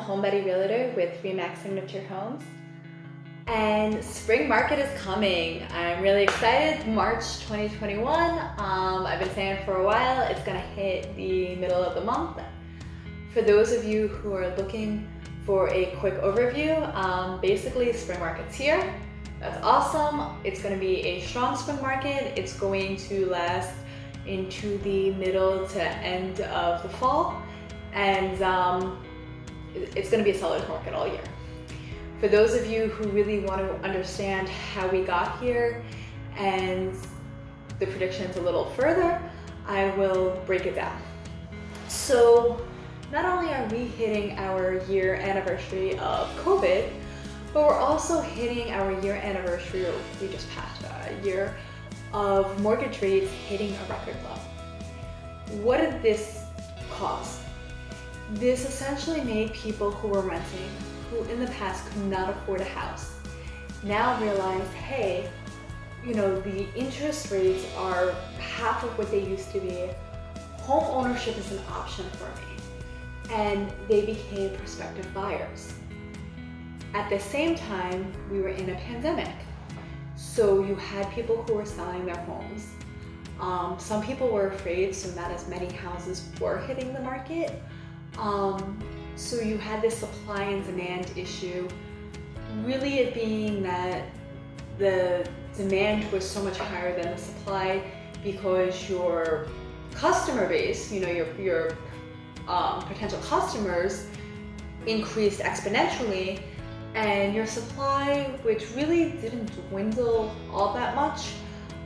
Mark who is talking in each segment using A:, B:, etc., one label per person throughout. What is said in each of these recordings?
A: home Betty realtor with Remax Signature Homes, and spring market is coming. I'm really excited. March 2021. I've been saying for a while it's gonna hit the middle of the month. For those of you who are looking for a quick overview, basically spring market's here. That's awesome. It's going to be a strong spring market. It's going to last into the middle to end of the fall, and it's going to be a seller's market all year. For those of you who really want to understand how we got here and the predictions a little further, I will break it down. So not only are we hitting our year anniversary of COVID, but we're also hitting our year anniversary, or we just passed a year of mortgage rates hitting a record low. What did this cause? This essentially made people who were renting, who in the past could not afford a house, now realize, hey, the interest rates are half of what they used to be. Home ownership is an option for me. And they became prospective buyers. At the same time, we were in a pandemic. So you had people who were selling their homes. Some people were afraid, so not as many houses were hitting the market. So you had this supply and demand issue, really it being that the demand was so much higher than the supply because your customer base, your potential customers increased exponentially, and your supply, which really didn't dwindle all that much,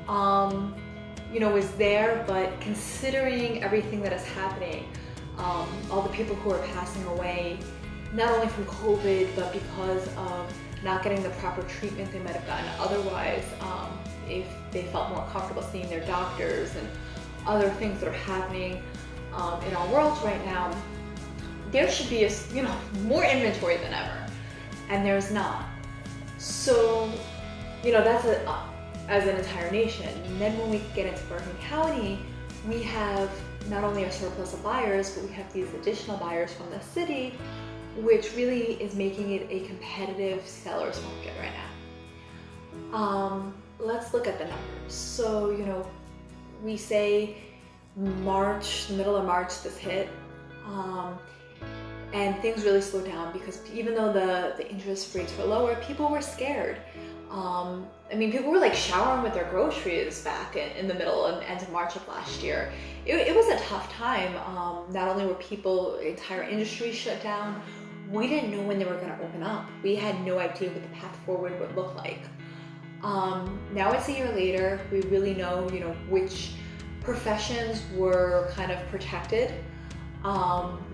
A: was there. But considering everything that is happening, all the people who are passing away, not only from COVID, but because of not getting the proper treatment they might have gotten otherwise, if they felt more comfortable seeing their doctors, and other things that are happening in our world right now, there should be more inventory than ever, and there's not. So that's as an entire nation. And then when we get into Bergen County, we have not only a surplus of buyers, but we have these additional buyers from the city, which really is making it a competitive seller's market right now. Let's look at the numbers. So we say March, the middle of March, this hit, and things really slowed down because even though the interest rates were lower, people were scared. People were like showering with their groceries back in the middle and end of March of last year. It was a tough time. Not only were entire industry shut down, we didn't know when they were going to open up. We had no idea what the path forward would look like. Now it's a year later. We really know, which professions were kind of protected,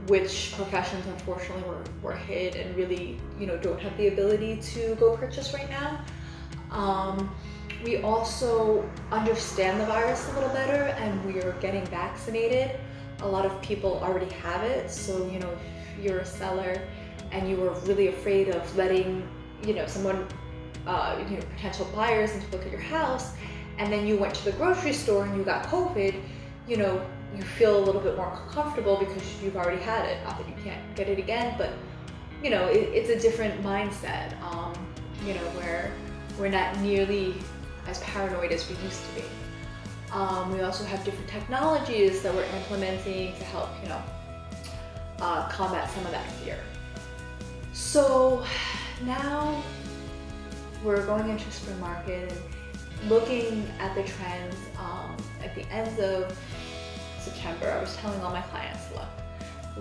A: which professions unfortunately were hit and really, don't have the ability to go purchase right now. We also understand the virus a little better, and we are getting vaccinated. A lot of people already have it, so if you're a seller and you were really afraid of letting someone, potential buyers in to look at your house, and then you went to the grocery store and you got COVID, you feel a little bit more comfortable because you've already had it. Not that you can't get it again, but it's a different mindset, where we're not nearly as paranoid as we used to be. We also have different technologies that we're implementing to help, combat some of that fear. So now we're going into spring market and looking at the trends. At the end of September, I was telling all my clients, look,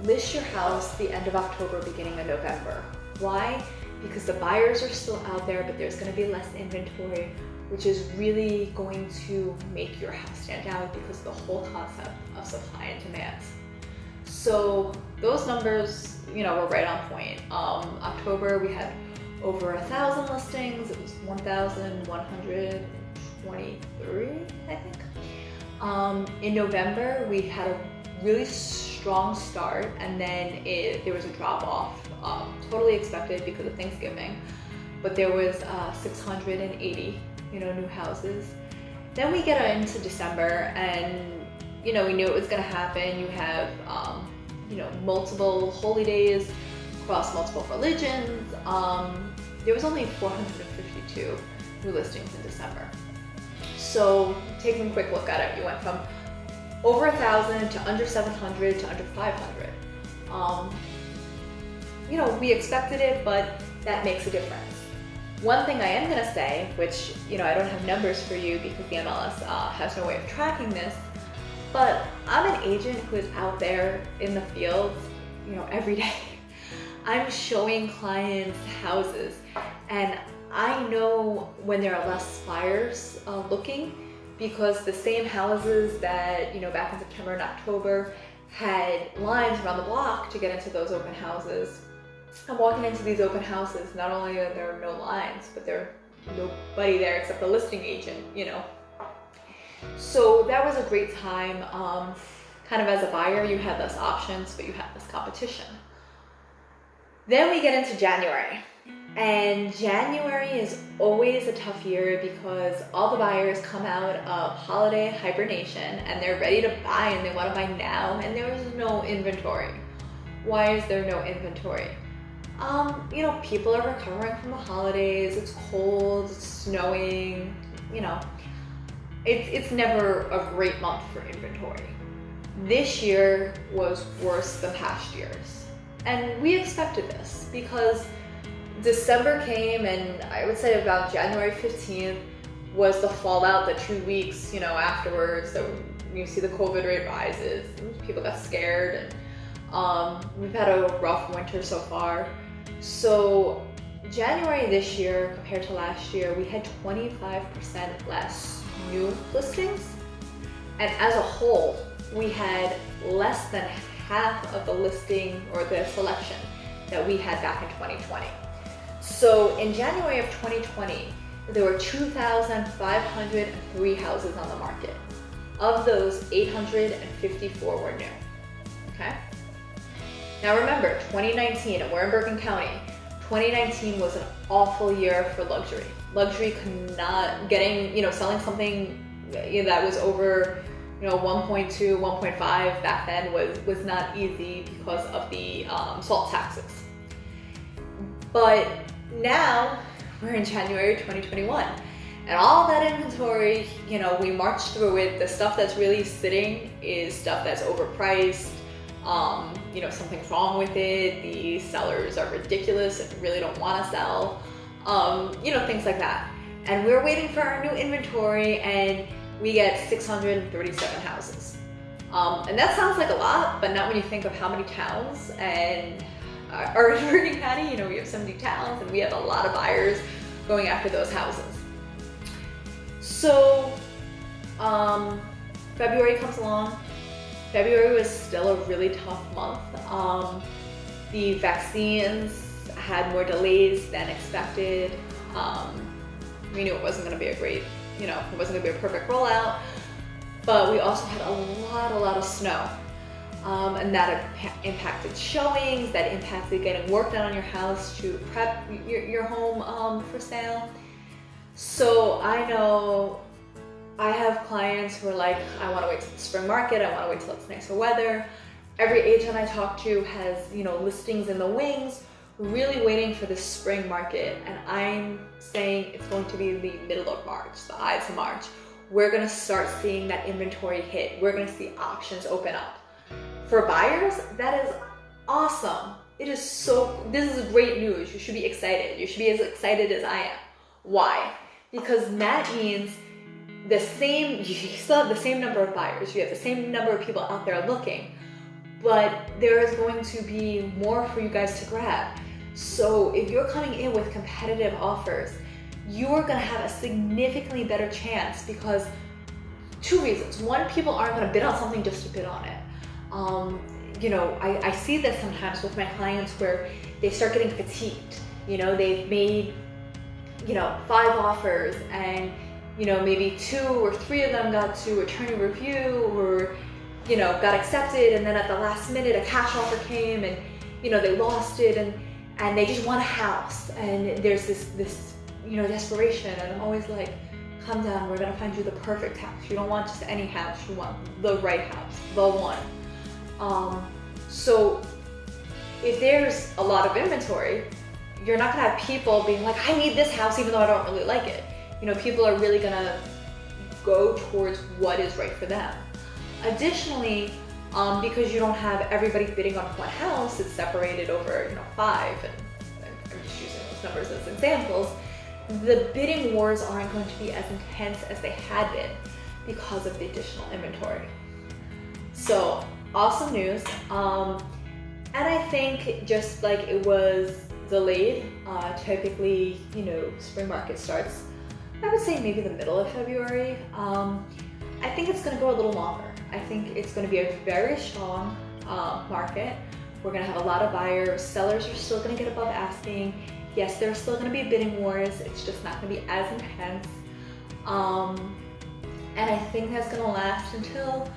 A: list your house the end of October, beginning of November. Why? Because the buyers are still out there, but there's going to be less inventory, which is really going to make your house stand out because of the whole concept of supply and demand. So those numbers, were right on point. October, we had over 1,000 listings. It was 1,123, I think. In November, we had a really strong start, and then there was a drop off, totally expected because of Thanksgiving, but there was 680 new houses. Then we get into December, and we knew it was going to happen. You have multiple holy days, across multiple religions. There was only 452 new listings in December. So taking a quick look at it, you went from over 1,000 to under 700 to under 500. You know, we expected it, but that makes a difference. One thing I am gonna say, which, you know, I don't have numbers for you because the MLS has no way of tracking this, but I'm an agent who is out there in the field, you know, every day. I'm showing clients houses, and I know when there are less buyers looking, because the same houses that, you know, back in September and October had lines around the block to get into those open houses. I'm walking into these open houses, not only are there no lines, but there's nobody there except the listing agent, you know. So that was a great time. Kind of as a buyer, you had less options, but you had less competition. Then we get into January. And January is always a tough year because all the buyers come out of holiday hibernation and they're ready to buy and they want to buy now, and there is no inventory. Why is there no inventory? You know, people are recovering from the holidays, it's cold, it's snowing, you know. It's never a great month for inventory. This year was worse than past years. And we expected this because December came, and I would say about January 15th was the fallout, the 2 weeks, you know, afterwards that you see the COVID rate rises, people got scared, and we've had a rough winter so far. So January this year compared to last year, we had 25% less new listings, and as a whole, we had less than half of the listing or the selection that we had back in 2020. So in January of 2020, there were 2,503 houses on the market. Of those, 854 were new, okay? Now remember, 2019, and we're in Bergen County, 2019 was an awful year for luxury. Luxury could not, selling something that was over, 1.2, 1.5 back then was not easy because of the SALT taxes. But now we're in January 2021, and all that inventory, we marched through it. The stuff that's really sitting is stuff that's overpriced. Something's wrong with it. The sellers are ridiculous and really don't want to sell. Things like that. And we're waiting for our new inventory, and we get 637 houses. And that sounds like a lot, but not when you think of how many towns and are in Bergen County. We have 70 towns, and we have a lot of buyers going after those houses. So February comes along. February was still a really tough month. The vaccines had more delays than expected. We knew it wasn't going to be a great, it wasn't going to be a perfect rollout, but we also had a lot of snow. And that impacted showings, that impacted getting work done on your house to prep your home for sale. So I know I have clients who are like, I want to wait till the spring market, I want to wait till it's nicer weather. Every agent I talk to has, listings in the wings, really waiting for the spring market. And I'm saying it's going to be the middle of March, the Ides of March. We're going to start seeing that inventory hit. We're going to see options open up. For buyers, that is awesome. This is great news. You should be excited. You should be as excited as I am. Why? Because that means you still have the same number of buyers. You have the same number of people out there looking, but there is going to be more for you guys to grab. So if you're coming in with competitive offers, you're going to have a significantly better chance because two reasons. One, people aren't going to bid on something just to bid on it. I see this sometimes with my clients where they start getting fatigued. They've made, 5 offers, and, maybe 2 or 3 of them got to attorney review or, got accepted, and then at the last minute a cash offer came and, they lost it, and they just want a house, and there's this desperation, and I'm always like, calm down, we're gonna find you the perfect house. You don't want just any house, you want the right house, the one. So if there's a lot of inventory, you're not gonna have people being like, I need this house even though I don't really like it. You know, people are really gonna go towards what is right for them. Additionally, because you don't have everybody bidding on one house, it's separated over, you know, 5, and I'm just using those numbers as examples, the bidding wars aren't going to be as intense as they had been because of the additional inventory. So, awesome news. And I think just like it was delayed, typically, you know, spring market starts, I would say maybe the middle of February. I think it's gonna go a little longer. I think it's gonna be a very strong market. We're gonna have a lot of buyers. Sellers are still gonna get above asking. Yes, there's still gonna be bidding wars. It's just not gonna be as intense. And I think that's gonna last until,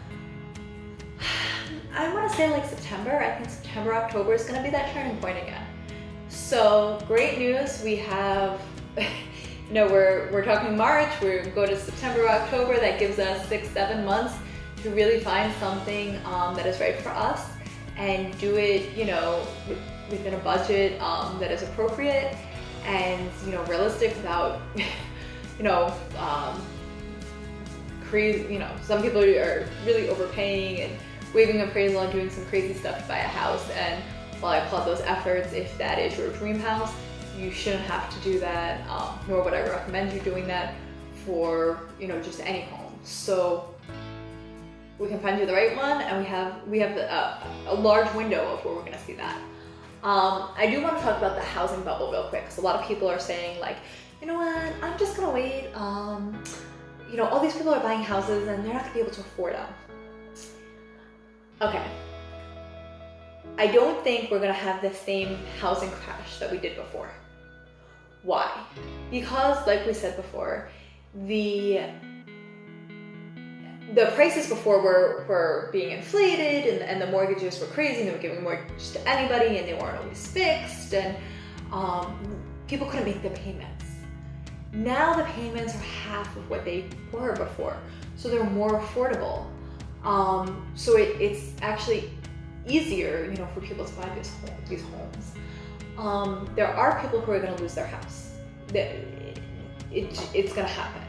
A: I wanna say like September. I think September, October is gonna be that turning point again. So great news. We have, you know, we're talking March, we go to September, October. That gives us 6-7 months to really find something that is right for us and do it, you know, within a budget that is appropriate and, you know, realistic without, you know, crazy, you know, some people are really overpaying and waiving appraisal and doing some crazy stuff to buy a house. And while I applaud those efforts, if that is your dream house, you shouldn't have to do that, nor would I recommend you doing that for, you know, just any home. So we can find you the right one, and we have a large window of where we're gonna see that. I do want to talk about the housing bubble real quick, because a lot of people are saying like, you know what, I'm just gonna wait. You know, all these people are buying houses and they're not gonna be able to afford them. Okay. I don't think we're gonna have the same housing crash that we did before. Why? Because, like we said before, the prices before were being inflated, and the mortgages were crazy, and they were giving mortgages to anybody, and they weren't always fixed, and people couldn't make the payments. Now the payments are half of what they were before, so they're more affordable. So it's actually easier, you know, for people to buy these homes. There are people who are going to lose their house. It's going to happen.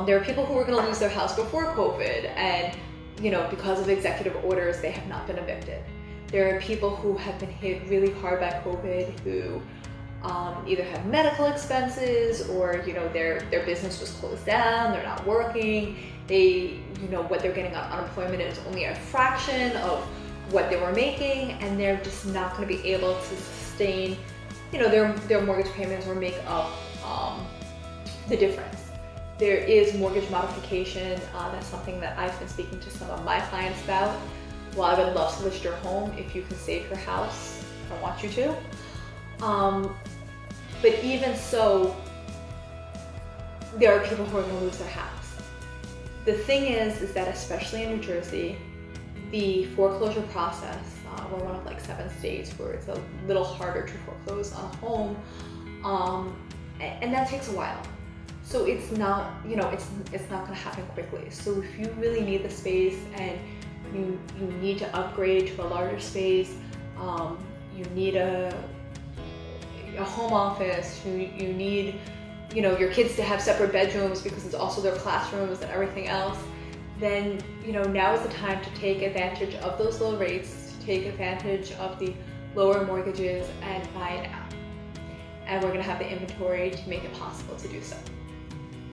A: There are people who were going to lose their house before COVID, and, you know, because of executive orders, they have not been evicted. There are people who have been hit really hard by COVID who either have medical expenses, or, you know, their business was closed down, they're not working, you know, what they're getting on unemployment is only a fraction of what they were making, and they're just not going to be able to sustain, you know, their mortgage payments or make up the difference. There is mortgage modification. That's something that I've been speaking to some of my clients about. While I would love to list your home, if you can save your house, I want you to. But even so, there are people who are going to lose their house. The thing is that especially in New Jersey, the foreclosure process, we're one of like 7 states where it's a little harder to foreclose on a home, and that takes a while. So it's not, you know, it's not going to happen quickly. So if you really need the space and you need to upgrade to a larger space, you need a home office, you need, you know, your kids to have separate bedrooms because it's also their classrooms and everything else, then, you know, now is the time to take advantage of those low rates, to take advantage of the lower mortgages and buy now. And we're going to have the inventory to make it possible to do so.